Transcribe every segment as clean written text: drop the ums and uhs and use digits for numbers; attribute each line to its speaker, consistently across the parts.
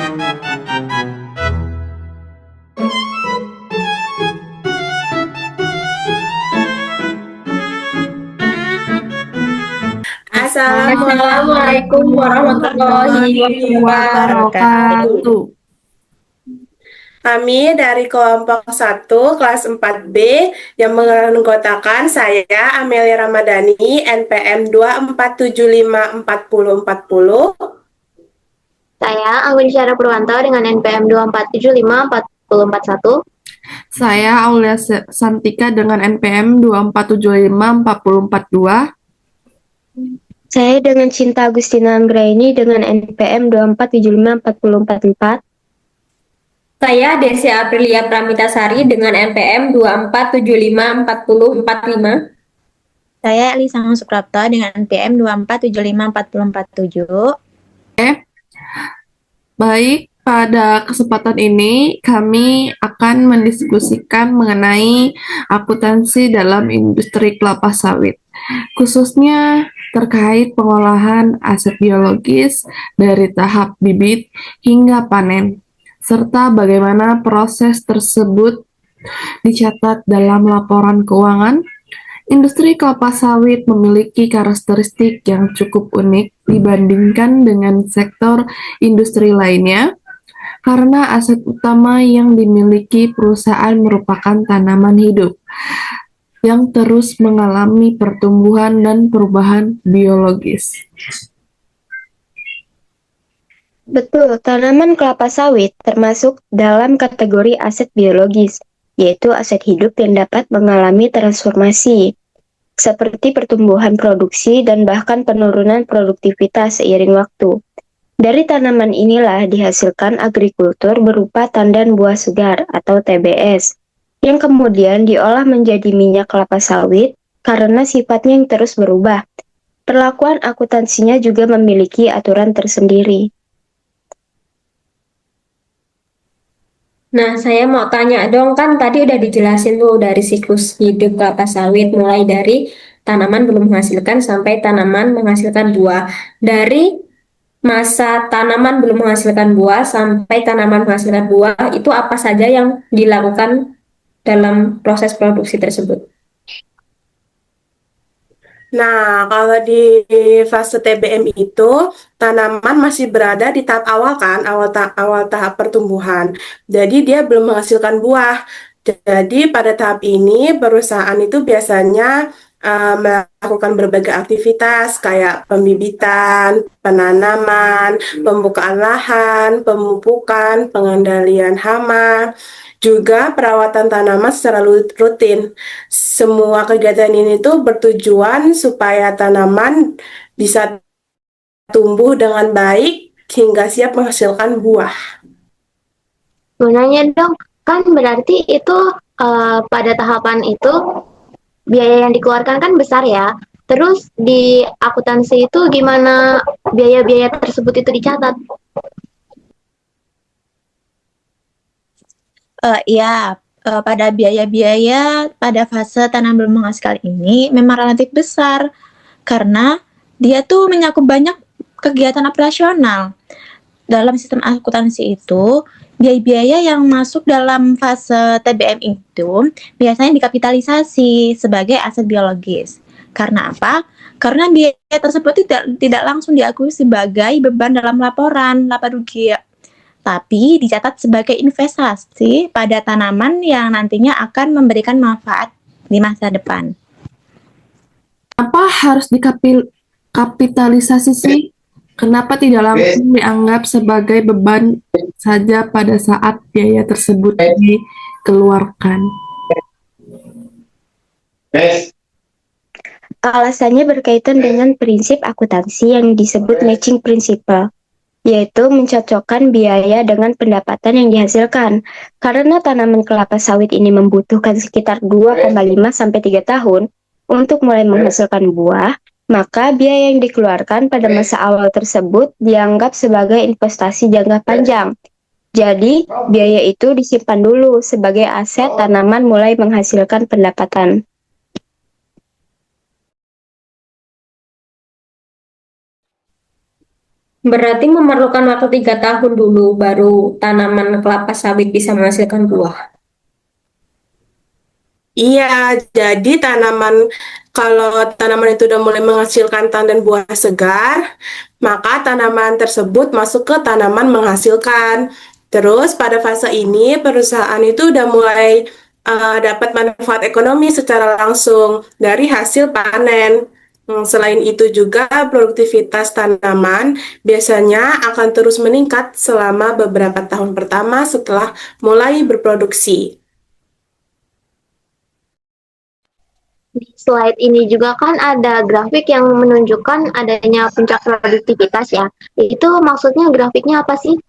Speaker 1: Assalamualaikum
Speaker 2: Assalamualaikum
Speaker 1: warahmatullahi
Speaker 2: warahmatullahi
Speaker 1: wabarakatuh.
Speaker 2: wabarakatuh.
Speaker 1: Kami dari kelompok 1 kelas 4B yang menganggotakan saya Amelia Ramadhani NPM 24754040.
Speaker 3: Saya Anggun Syara Purwanto dengan NPM 24754041.
Speaker 2: Saya Aulia Santika dengan NPM 24754042.
Speaker 4: Saya dengan Cinta Agustina Anggraini dengan NPM 24754044.
Speaker 5: Saya Desya Aprilia Pramitasari dengan NPM 24754045.
Speaker 6: Saya Elisa Suprapto dengan NPM 24754047.
Speaker 2: Baik, pada kesempatan ini kami akan mendiskusikan mengenai akuntansi dalam industri kelapa sawit, khususnya terkait pengolahan aset biologis dari tahap bibit hingga panen, serta bagaimana proses tersebut dicatat dalam laporan keuangan. Industri kelapa sawit memiliki karakteristik yang cukup unik dibandingkan dengan sektor industri lainnya, karena aset utama yang dimiliki perusahaan merupakan tanaman hidup yang terus mengalami pertumbuhan dan perubahan biologis.
Speaker 4: Betul, tanaman kelapa sawit termasuk dalam kategori aset biologis, yaitu aset hidup yang dapat mengalami transformasi, seperti pertumbuhan produksi dan bahkan penurunan produktivitas seiring waktu. Dari tanaman inilah dihasilkan agrikultur berupa tandan buah segar atau TBS, yang kemudian diolah menjadi minyak kelapa sawit karena sifatnya yang terus berubah. Perlakuan akuntansinya juga memiliki aturan tersendiri.
Speaker 5: Nah, saya mau tanya dong, kan tadi udah dijelasin tuh dari siklus hidup kelapa sawit, mulai dari tanaman belum menghasilkan sampai tanaman menghasilkan buah. Dari masa tanaman belum menghasilkan buah sampai tanaman menghasilkan buah, itu apa saja yang dilakukan dalam proses produksi tersebut?
Speaker 1: Nah, kalau di fase TBM itu tanaman masih berada di tahap awal kan, awal tahap pertumbuhan. Jadi dia belum menghasilkan buah. Jadi pada tahap ini perusahaan itu biasanya melakukan berbagai aktivitas kayak pembibitan, penanaman, pembukaan lahan, pemupukan, pengendalian hama, juga perawatan tanaman secara rutin. Semua kegiatan ini tuh bertujuan supaya tanaman bisa tumbuh dengan baik hingga siap menghasilkan buah.
Speaker 3: Mau nanya dong, kan berarti itu pada tahapan itu biaya yang dikeluarkan kan besar ya. Terus di akuntansi itu gimana biaya-biaya tersebut itu dicatat?
Speaker 6: Ya, pada biaya-biaya pada fase tanam belum menghasilkan ini memang relatif besar karena dia tuh menyakup banyak kegiatan operasional. Dalam sistem akuntansi itu, biaya-biaya yang masuk dalam fase TBM itu biasanya dikapitalisasi sebagai aset biologis. Karena apa? Karena biaya tersebut tidak langsung diakui sebagai beban dalam laporan laba rugi, tapi dicatat sebagai investasi pada tanaman yang nantinya akan memberikan manfaat di masa depan.
Speaker 2: Kenapa harus dikapitalisasi sih? Kenapa tidak langsung dianggap sebagai beban saja pada saat biaya tersebut dikeluarkan?
Speaker 4: Alasannya berkaitan dengan prinsip akuntansi yang disebut matching principle, yaitu mencocokkan biaya dengan pendapatan yang dihasilkan. Karena tanaman kelapa sawit ini membutuhkan sekitar 2,5-3 tahun untuk mulai menghasilkan buah, maka biaya yang dikeluarkan pada masa awal tersebut dianggap sebagai investasi jangka panjang. Jadi, biaya itu disimpan dulu sebagai aset tanaman mulai menghasilkan pendapatan.
Speaker 5: Berarti memerlukan waktu 3 tahun dulu baru tanaman kelapa sawit bisa menghasilkan buah.
Speaker 1: Iya, jadi kalau tanaman itu udah mulai menghasilkan tandan dan buah segar, maka tanaman tersebut masuk ke tanaman menghasilkan. Terus pada fase ini perusahaan itu udah mulai dapat manfaat ekonomi secara langsung dari hasil panen. Selain itu juga produktivitas tanaman biasanya akan terus meningkat selama beberapa tahun pertama setelah mulai berproduksi.
Speaker 3: Di slide ini juga kan ada grafik yang menunjukkan adanya puncak produktivitas ya. Itu maksudnya grafiknya apa sih?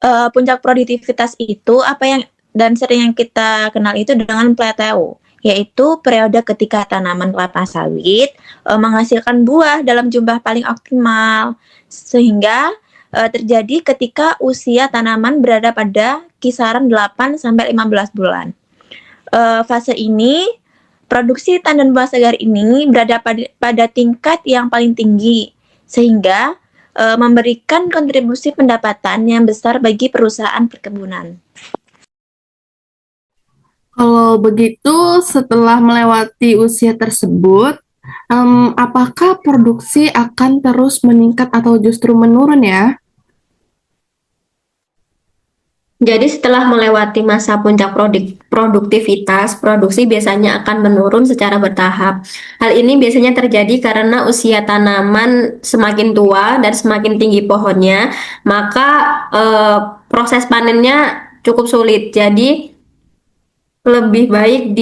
Speaker 6: Puncak produktivitas itu apa yang dan sering yang kita kenal itu dengan plateau, yaitu periode ketika tanaman kelapa sawit menghasilkan buah dalam jumlah paling optimal, sehingga terjadi ketika usia tanaman berada pada kisaran 8 sampai 15 bulan. Fase ini produksi tandan buah segar ini berada pada tingkat yang paling tinggi, sehingga memberikan kontribusi pendapatan yang besar bagi perusahaan perkebunan.
Speaker 2: Kalau begitu, setelah melewati usia tersebut, apakah produksi akan terus meningkat atau justru menurun ya?
Speaker 5: Jadi setelah melewati masa puncak produktivitas, produksi biasanya akan menurun secara bertahap. Hal ini biasanya terjadi karena usia tanaman semakin tua dan semakin tinggi pohonnya, maka proses panennya cukup sulit. Jadi lebih baik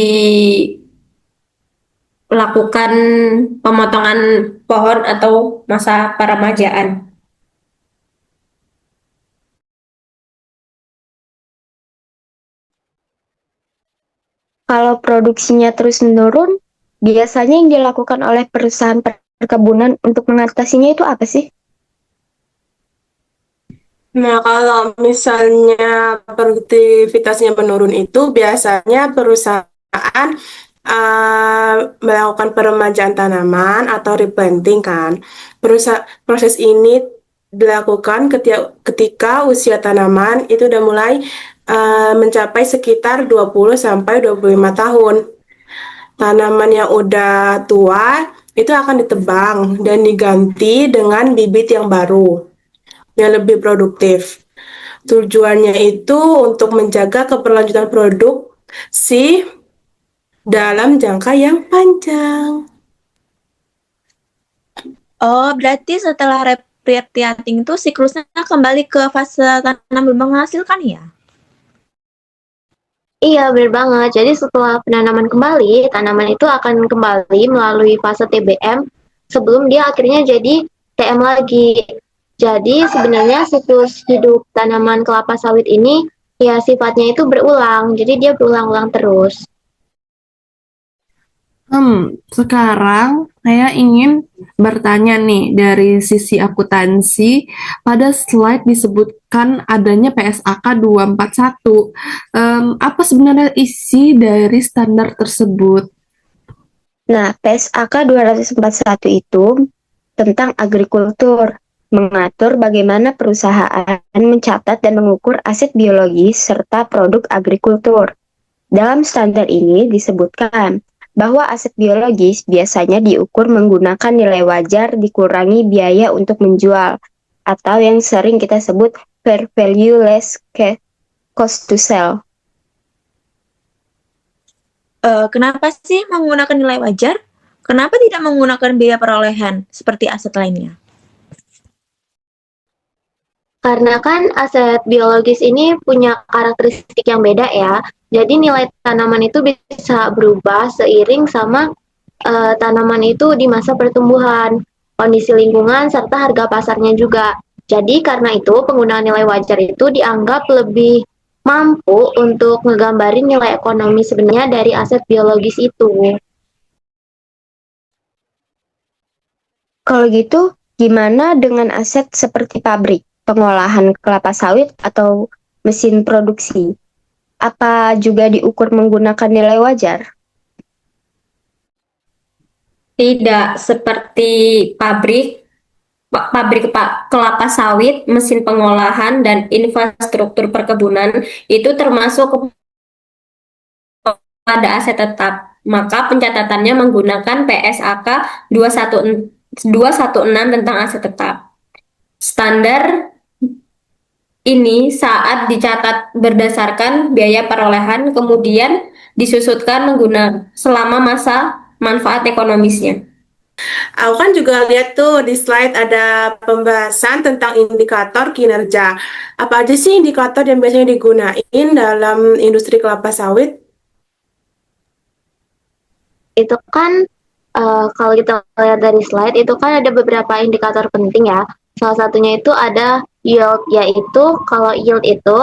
Speaker 5: dilakukan pemotongan pohon atau masa peremajaan.
Speaker 4: Kalau produksinya terus menurun, biasanya yang dilakukan oleh perusahaan perkebunan untuk mengatasinya itu apa sih?
Speaker 1: Nah, kalau misalnya produktivitasnya menurun itu biasanya perusahaan melakukan peremajaan tanaman atau replanting kan. Proses ini dilakukan ketika usia tanaman itu udah mulai mencapai sekitar 20 sampai 25 tahun. Tanaman yang udah tua itu akan ditebang dan diganti dengan bibit yang baru yang lebih produktif. Tujuannya itu untuk menjaga keberlanjutan produksi dalam jangka yang panjang.
Speaker 6: Oh, berarti setelah replanting itu siklusnya kembali ke fase tanam belum menghasilkan ya?
Speaker 3: Iya, benar banget. Jadi setelah penanaman kembali, tanaman itu akan kembali melalui fase TBM sebelum dia akhirnya jadi TM lagi. Jadi sebenarnya siklus hidup tanaman kelapa sawit ini ya sifatnya itu berulang. Jadi dia berulang-ulang terus.
Speaker 2: Sekarang saya ingin bertanya nih dari sisi akuntansi, pada slide disebutkan adanya PSAK 241. Apa sebenarnya isi dari standar tersebut?
Speaker 4: Nah, PSAK 241 itu tentang agrikultur, mengatur bagaimana perusahaan mencatat dan mengukur aset biologis serta produk agrikultur. Dalam standar ini disebutkan bahwa aset biologis biasanya diukur menggunakan nilai wajar dikurangi biaya untuk menjual, atau yang sering kita sebut fair value less cost to sell.
Speaker 6: Kenapa sih menggunakan nilai wajar? Kenapa tidak menggunakan biaya perolehan seperti aset lainnya?
Speaker 3: Karena kan aset biologis ini punya karakteristik yang beda ya. Jadi nilai tanaman itu bisa berubah seiring sama tanaman itu di masa pertumbuhan, kondisi lingkungan, serta harga pasarnya juga. Jadi karena itu penggunaan nilai wajar itu dianggap lebih mampu untuk ngegambarin nilai ekonomi sebenarnya dari aset biologis itu.
Speaker 4: Kalau gitu, gimana dengan aset seperti pabrik, pengolahan kelapa sawit, atau mesin produksi? Apa juga diukur menggunakan nilai wajar?
Speaker 5: Tidak seperti pabrik, pabrik kelapa sawit, mesin pengolahan, dan infrastruktur perkebunan itu termasuk pada aset tetap. Maka pencatatannya menggunakan PSAK 216 tentang aset tetap. Standar ini saat dicatat berdasarkan biaya perolehan, kemudian disusutkan menggunakan selama masa manfaat ekonomisnya.
Speaker 1: Aku kan juga lihat tuh di slide ada pembahasan tentang indikator kinerja. Apa aja sih indikator yang biasanya digunain dalam industri kelapa sawit?
Speaker 3: Itu kan kalau kita lihat dari slide itu kan ada beberapa indikator penting ya. Salah satunya itu ada yield, yaitu kalau yield itu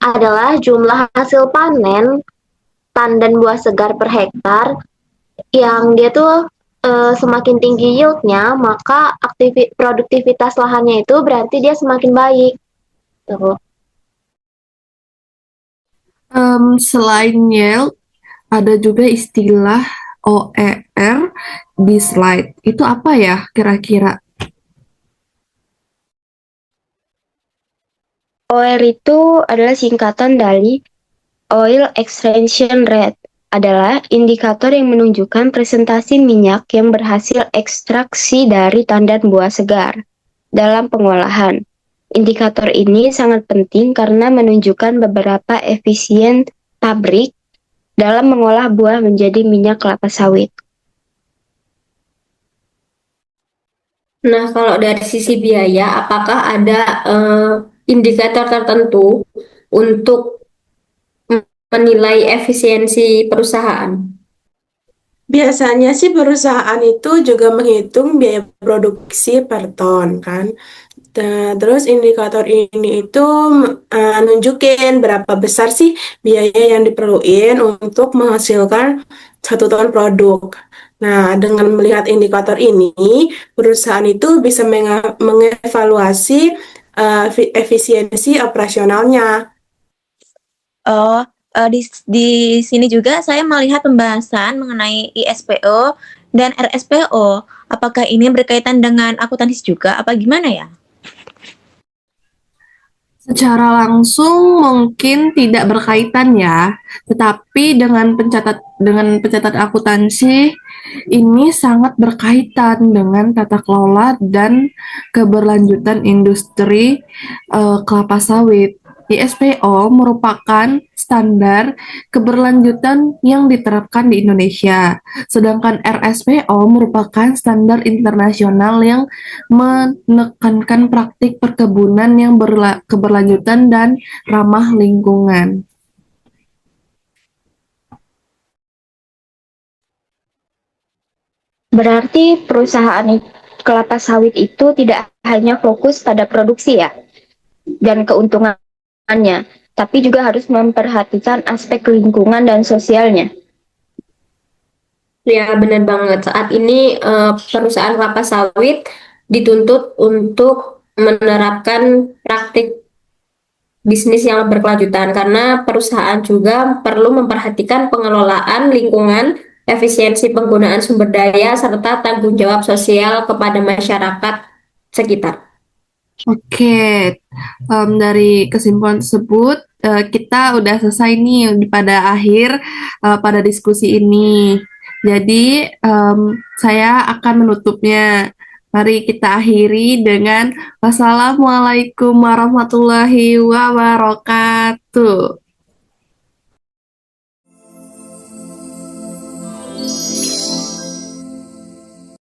Speaker 3: adalah jumlah hasil panen tandan buah segar per hektar yang dia tuh semakin tinggi yieldnya, maka produktivitas lahannya itu berarti dia semakin baik. Tuh.
Speaker 2: Selain yield, ada juga istilah OER di slide. Itu apa ya kira-kira?
Speaker 4: OR itu adalah singkatan dari Oil Extraction Rate, adalah indikator yang menunjukkan presentasi minyak yang berhasil ekstraksi dari tandan buah segar dalam pengolahan. Indikator ini sangat penting karena menunjukkan beberapa efisien pabrik dalam mengolah buah menjadi minyak kelapa sawit.
Speaker 5: Nah, kalau dari sisi biaya, apakah ada indikator tertentu untuk menilai efisiensi perusahaan?
Speaker 1: Biasanya sih perusahaan itu juga menghitung biaya produksi per ton kan. Terus indikator ini itu nunjukin berapa besar sih biaya yang diperluin untuk menghasilkan 1 ton produk. Nah, dengan melihat indikator ini, perusahaan itu bisa mengevaluasi efisiensi operasionalnya.
Speaker 6: Oh, di sini juga saya melihat pembahasan mengenai ISPO dan RSPO. Apakah ini berkaitan dengan akuntansi juga? Apa gimana ya?
Speaker 2: Secara langsung mungkin tidak berkaitan ya, tetapi dengan pencatat akuntansi ini sangat berkaitan dengan tata kelola dan keberlanjutan industri kelapa sawit. ISPO merupakan standar keberlanjutan yang diterapkan di Indonesia, sedangkan RSPO merupakan standar internasional yang menekankan praktik perkebunan yang keberlanjutan dan ramah lingkungan.
Speaker 4: Berarti perusahaan kelapa sawit itu tidak hanya fokus pada produksi ya, dan keuntungannya, tapi juga harus memperhatikan aspek lingkungan dan sosialnya.
Speaker 5: Ya, benar banget. Saat ini perusahaan kelapa sawit dituntut untuk menerapkan praktik bisnis yang berkelanjutan karena perusahaan juga perlu memperhatikan pengelolaan lingkungan, efisiensi penggunaan sumber daya, serta tanggung jawab sosial kepada masyarakat sekitar.
Speaker 2: Oke, dari kesimpulan tersebut kita udah selesai nih pada akhir pada diskusi ini. Jadi saya akan menutupnya. Mari kita akhiri dengan wassalamualaikum warahmatullahi wabarakatuh.